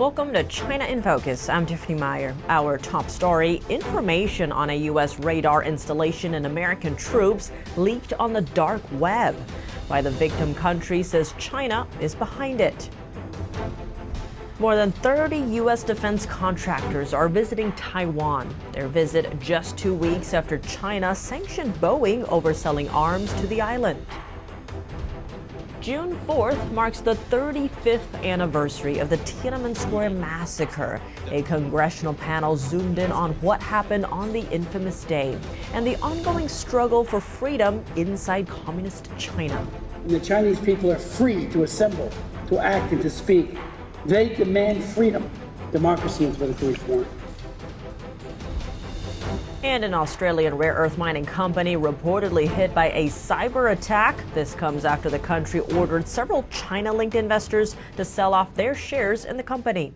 Welcome to China in Focus. I'm Tiffany Meyer. Our top story, information on a U.S. radar installation and American troops leaked on the dark web. Why the victim country says China is behind it. More than 30 U.S. defense contractors are visiting Taiwan. Their visit just 2 weeks after China sanctioned Boeing over selling arms to the island. June 4th marks the 35th anniversary of the Tiananmen Square massacre. A congressional panel zoomed in on what happened on the infamous day and the ongoing struggle for freedom inside communist China. The Chinese people are free to assemble, to act, and to speak. They demand freedom, democracy, and political reform. And an Australian rare earth mining company reportedly hit by a cyber attack. This comes after the country ordered several China-linked investors to sell off their shares in the company.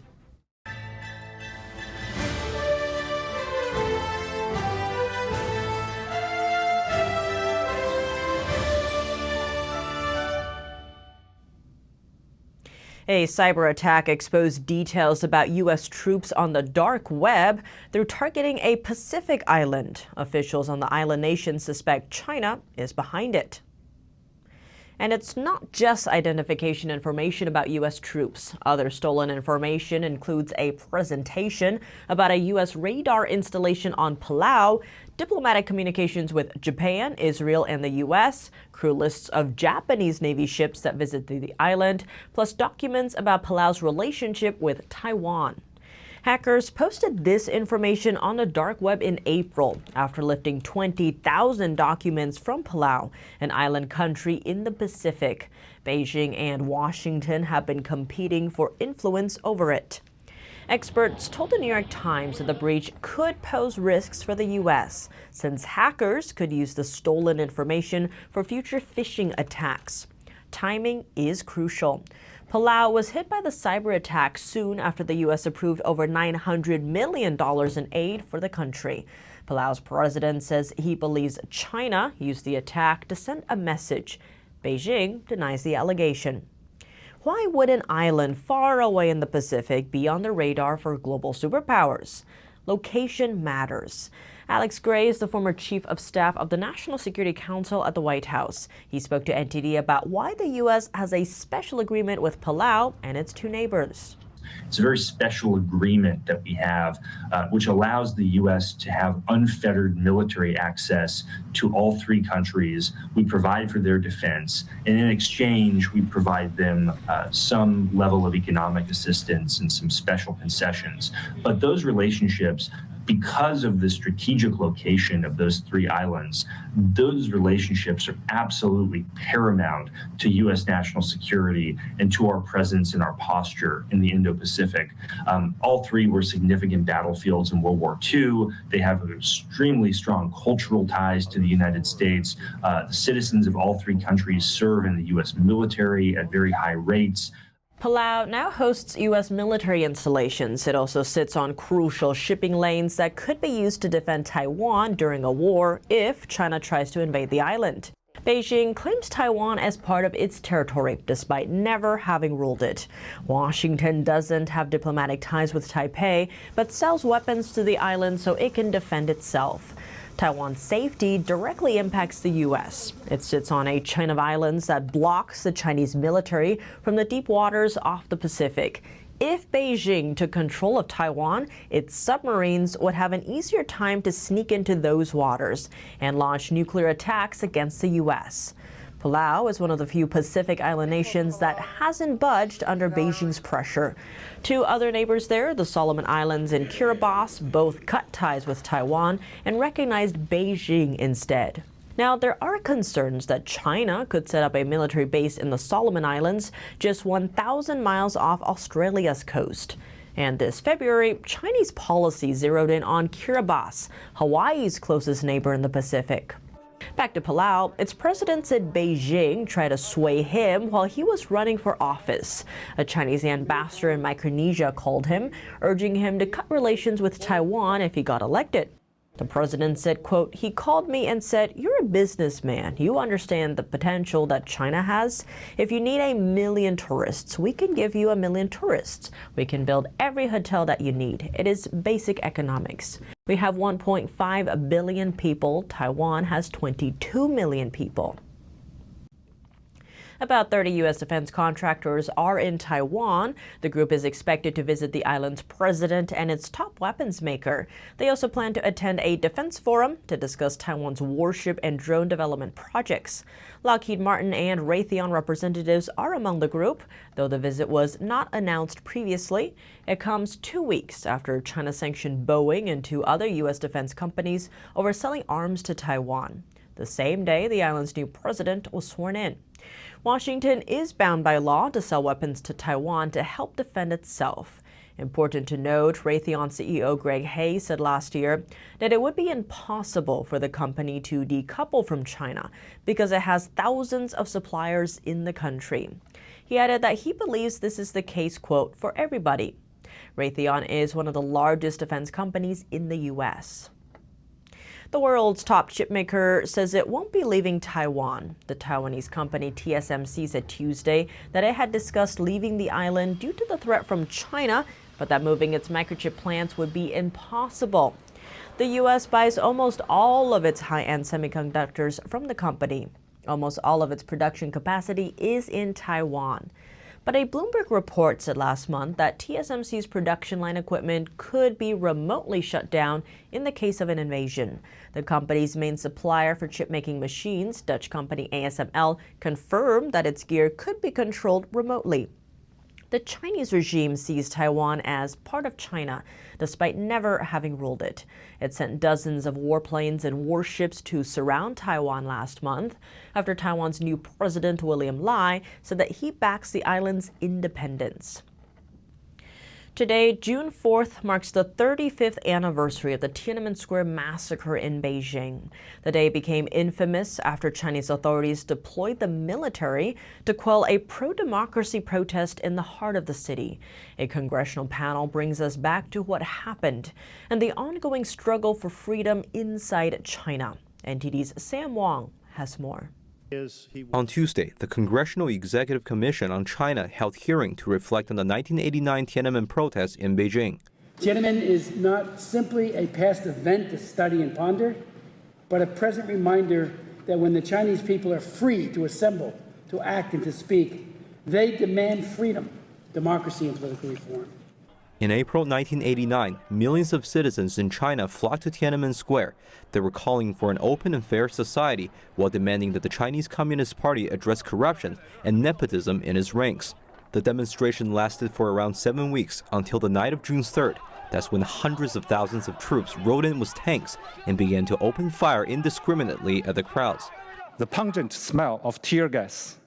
A cyber attack exposed details about U.S. troops on the dark web. They're targeting a Pacific island. Officials on the island nation suspect China is behind it. And it's not just identification information about U.S. troops. Other stolen information includes a presentation about a U.S. radar installation on Palau, diplomatic communications with Japan, Israel, and the U.S., crew lists of Japanese Navy ships that visit the island, plus documents about Palau's relationship with Taiwan. Hackers posted this information on the dark web in April after lifting 20,000 documents from Palau, an island country in the Pacific. Beijing and Washington have been competing for influence over it. Experts told the New York Times that the breach could pose risks for the U.S., since hackers could use the stolen information for future phishing attacks. Timing is crucial. Palau was hit by the cyber attack soon after the U.S. approved over $900 million in aid for the country. Palau's president says he believes China used the attack to send a message. Beijing denies the allegation. Why would an island far away in the Pacific be on the radar for global superpowers? Location matters. Alex Gray is the former chief of staff of the National Security Council at the White House. He spoke to NTD about why the U.S. has a special agreement with Palau and its two neighbors. It's a very special agreement that we have, which allows the U.S. to have unfettered military access to all three countries. We provide for their defense, and in exchange, we provide them some level of economic assistance and some special concessions. But those relationships, because of the strategic location of those three islands, those relationships are absolutely paramount to U.S. national security and to our presence and our posture in the Indo-Pacific. All three were significant battlefields in World War II. They have extremely strong cultural ties to the United States. The citizens of all three countries serve in the U.S. military at very high rates. Palau now hosts U.S. military installations. It also sits on crucial shipping lanes that could be used to defend Taiwan during a war if China tries to invade the island. Beijing claims Taiwan as part of its territory, despite never having ruled it. Washington doesn't have diplomatic ties with Taipei, but sells weapons to the island so it can defend itself. Taiwan's safety directly impacts the U.S. It sits on a chain of islands that blocks the Chinese military from the deep waters off the Pacific. If Beijing took control of Taiwan, its submarines would have an easier time to sneak into those waters and launch nuclear attacks against the U.S. Palau is one of the few Pacific island nations that hasn't budged under Beijing's pressure. Two other neighbors there, the Solomon Islands and Kiribati, both cut ties with Taiwan and recognized Beijing instead. Now, there are concerns that China could set up a military base in the Solomon Islands, just 1,000 miles off Australia's coast. And this February, Chinese policy zeroed in on Kiribati, Hawaii's closest neighbor in the Pacific. Back to Palau, its president said Beijing tried to sway him while he was running for office. A Chinese ambassador in Micronesia called him, urging him to cut relations with Taiwan if he got elected. The president said, quote, "He called me and said, 'You're a businessman. You understand the potential that China has. If you need 1 million tourists, we can give you 1 million tourists. We can build every hotel that you need. It is basic economics. We have 1.5 billion people. Taiwan has 22 million people.'" About 30 U.S. defense contractors are in Taiwan. The group is expected to visit the island's president and its top weapons maker. They also plan to attend a defense forum to discuss Taiwan's warship and drone development projects. Lockheed Martin and Raytheon representatives are among the group, though the visit was not announced previously. It comes 2 weeks after China sanctioned Boeing and 2 other U.S. defense companies over selling arms to Taiwan. The same day, the island's new president was sworn in. Washington is bound by law to sell weapons to Taiwan to help defend itself. Important to note, Raytheon CEO Greg Hayes said last year that it would be impossible for the company to decouple from China because it has thousands of suppliers in the country. He added that he believes this is the case, quote, "for everybody." Raytheon is one of the largest defense companies in the U.S. The world's top chipmaker says it won't be leaving Taiwan. The Taiwanese company TSMC said Tuesday that it had discussed leaving the island due to the threat from China, but that moving its microchip plants would be impossible. The U.S. buys almost all of its high-end semiconductors from the company. Almost all of its production capacity is in Taiwan. But a Bloomberg report said last month that TSMC's production line equipment could be remotely shut down in the case of an invasion. The company's main supplier for chip-making machines, Dutch company ASML, confirmed that its gear could be controlled remotely. The Chinese regime sees Taiwan as part of China, despite never having ruled it. It sent dozens of warplanes and warships to surround Taiwan last month, after Taiwan's new president, William Lai, said that he backs the island's independence. Today, June 4th, marks the 35th anniversary of the Tiananmen Square massacre in Beijing. The day became infamous after Chinese authorities deployed the military to quell a pro-democracy protest in the heart of the city. A congressional panel brings us back to what happened and the ongoing struggle for freedom inside China. NTD's Sam Wong has more. On Tuesday, the Congressional Executive Commission on China held hearing to reflect on the 1989 Tiananmen protests in Beijing. Tiananmen is not simply a past event to study and ponder, but a present reminder that when the Chinese people are free to assemble, to act, and to speak, they demand freedom, democracy, and political reform. In April 1989, millions of citizens in China flocked to Tiananmen Square. They were calling for an open and fair society while demanding that the Chinese Communist Party address corruption and nepotism in its ranks. The demonstration lasted for around 7 weeks until the night of June 3rd. That's when hundreds of thousands of troops rode in with tanks and began to open fire indiscriminately at the crowds. The pungent smell of tear gas,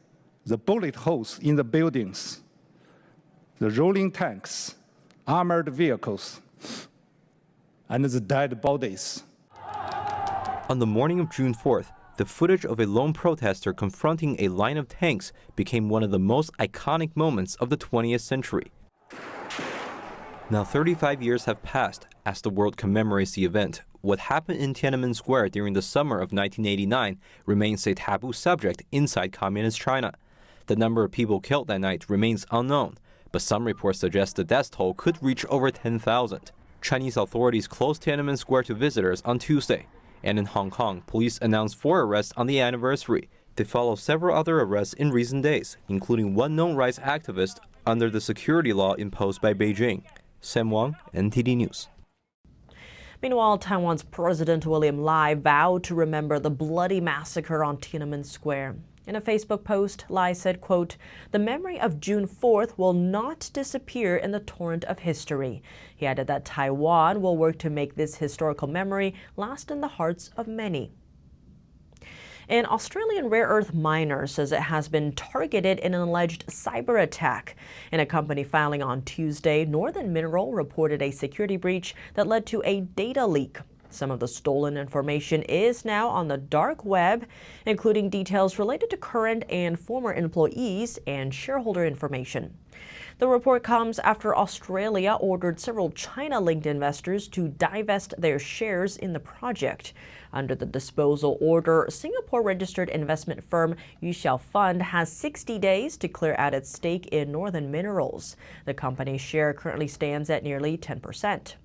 the bullet holes in the buildings, the rolling tanks, armored vehicles, and the dead bodies. On the morning of June 4th, the footage of a lone protester confronting a line of tanks became one of the most iconic moments of the 20th century. Now 35 years have passed as the world commemorates the event. What happened in Tiananmen Square during the summer of 1989 remains a taboo subject inside Communist China. The number of people killed that night remains unknown, but some reports suggest the death toll could reach over 10,000. Chinese authorities closed Tiananmen Square to visitors on Tuesday. And in Hong Kong, police announced 4 arrests on the anniversary. They follow several other arrests in recent days, including one known rights activist under the security law imposed by Beijing. Sam Wang, NTD News. Meanwhile, Taiwan's President William Lai vowed to remember the bloody massacre on Tiananmen Square. In a Facebook post, Lai said, quote, "The memory of June 4th will not disappear in the torrent of history." He added that Taiwan will work to make this historical memory last in the hearts of many. An Australian rare earth miner says it has been targeted in an alleged cyber attack. In a company filing on Tuesday, Northern Mineral reported a security breach that led to a data leak. Some of the stolen information is now on the dark web, including details related to current and former employees and shareholder information. The report comes after Australia ordered several China-linked investors to divest their shares in the project. Under the disposal order, Singapore-registered investment firm Yuxiao Fund has 60 days to clear out its stake in Northern Minerals. The company's share currently stands at nearly 10%.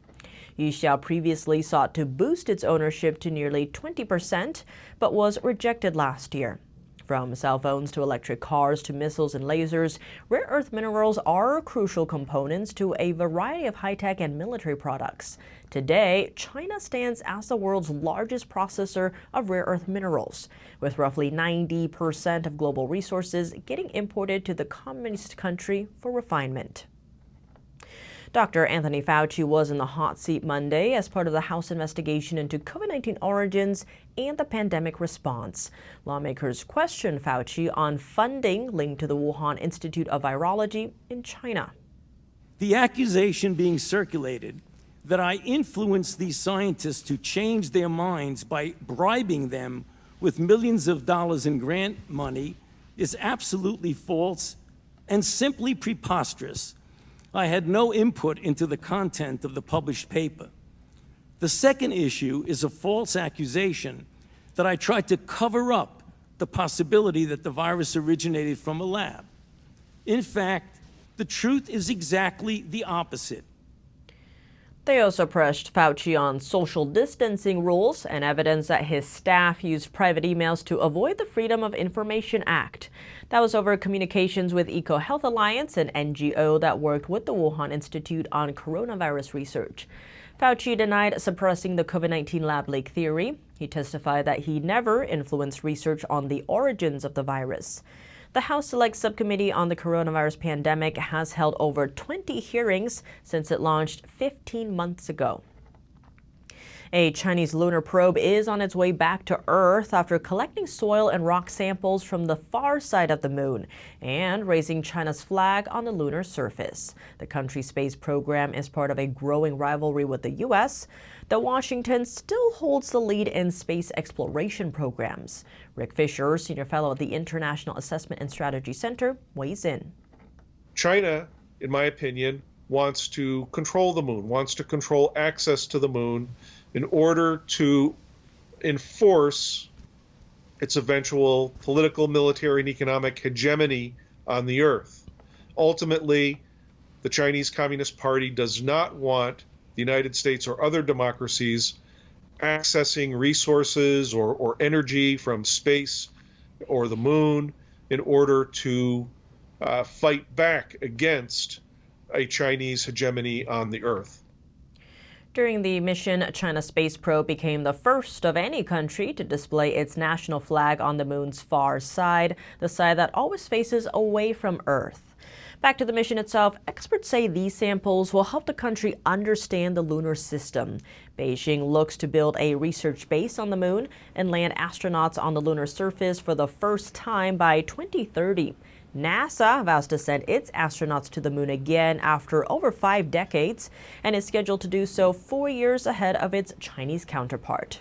Yuxiao previously sought to boost its ownership to nearly 20%, but was rejected last year. From cell phones to electric cars to missiles and lasers, rare earth minerals are crucial components to a variety of high-tech and military products. Today, China stands as the world's largest processor of rare earth minerals, with roughly 90% of global resources getting imported to the communist country for refinement. Dr. Anthony Fauci was in the hot seat Monday as part of the House investigation into COVID-19 origins and the pandemic response. Lawmakers questioned Fauci on funding linked to the Wuhan Institute of Virology in China. The accusation being circulated that I influenced these scientists to change their minds by bribing them with millions of dollars in grant money is absolutely false and simply preposterous. I had no input into the content of the published paper. The second issue is a false accusation that I tried to cover up the possibility that the virus originated from a lab. In fact, the truth is exactly the opposite. They also pressed Fauci on social distancing rules and evidence that his staff used private emails to avoid the Freedom of Information Act. That was over communications with EcoHealth Alliance, an NGO that worked with the Wuhan Institute on coronavirus research. Fauci denied suppressing the COVID-19 lab leak theory. He testified that he never influenced research on the origins of the virus. The House Select Subcommittee on the Coronavirus Pandemic has held over 20 hearings since it launched 15 months ago. A Chinese lunar probe is on its way back to Earth after collecting soil and rock samples from the far side of the moon and raising China's flag on the lunar surface. The country's space program is part of a growing rivalry with the U.S., though Washington still holds the lead in space exploration programs. Rick Fisher, senior fellow at the International Assessment and Strategy Center, weighs in. China, in my opinion, wants to control the moon, wants to control access to the moon in order to enforce its eventual political, military, and economic hegemony on the Earth. Ultimately, the Chinese Communist Party does not want the United States or other democracies accessing resources or energy from space or the moon in order to fight back against a Chinese hegemony on the Earth. During the mission, China's space probe became the first of any country to display its national flag on the moon's far side, the side that always faces away from Earth. Back to the mission itself, experts say these samples will help the country understand the lunar system. Beijing looks to build a research base on the moon and land astronauts on the lunar surface for the first time by 2030. NASA vows to send its astronauts to the moon again after over 5 decades and is scheduled to do so 4 years ahead of its Chinese counterpart.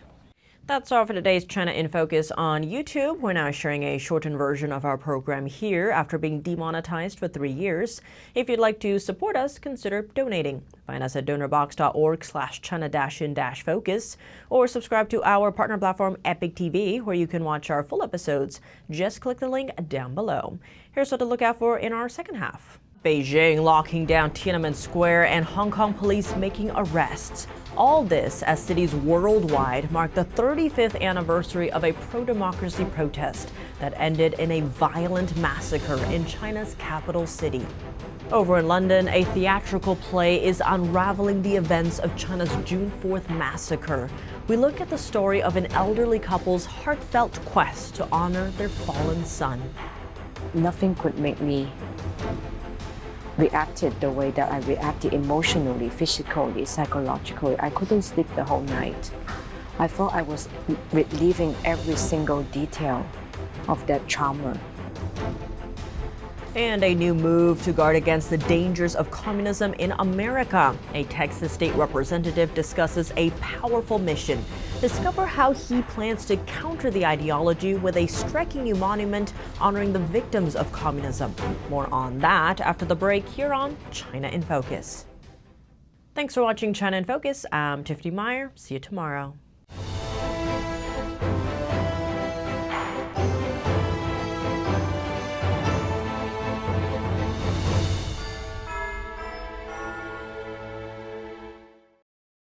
That's all for today's China in Focus on YouTube. We're now sharing a shortened version of our program here after being demonetized for 3 years. If you'd like to support us, consider donating. Find us at donorbox.org/China-in-focus or subscribe to our partner platform Epoch TV, where you can watch our full episodes. Just click the link down below. Here's what to look out for in our second half. Beijing locking down Tiananmen Square and Hong Kong police making arrests. All this as cities worldwide mark the 35th anniversary of a pro-democracy protest that ended in a violent massacre in China's capital city. Over in London, a theatrical play is unraveling the events of China's June 4th massacre. We look at the story of an elderly couple's heartfelt quest to honor their fallen son. Nothing could make me reacted the way that I reacted emotionally, physically, psychologically. I couldn't sleep the whole night. I thought I was reliving every single detail of that trauma. And a new move to guard against the dangers of communism in America. A Texas state representative discusses a powerful mission. Discover how he plans to counter the ideology with a striking new monument honoring the victims of communism. More on that after the break here on China in Focus. Thanks for watching China in Focus. I'm Tiffany Meyer. See you tomorrow.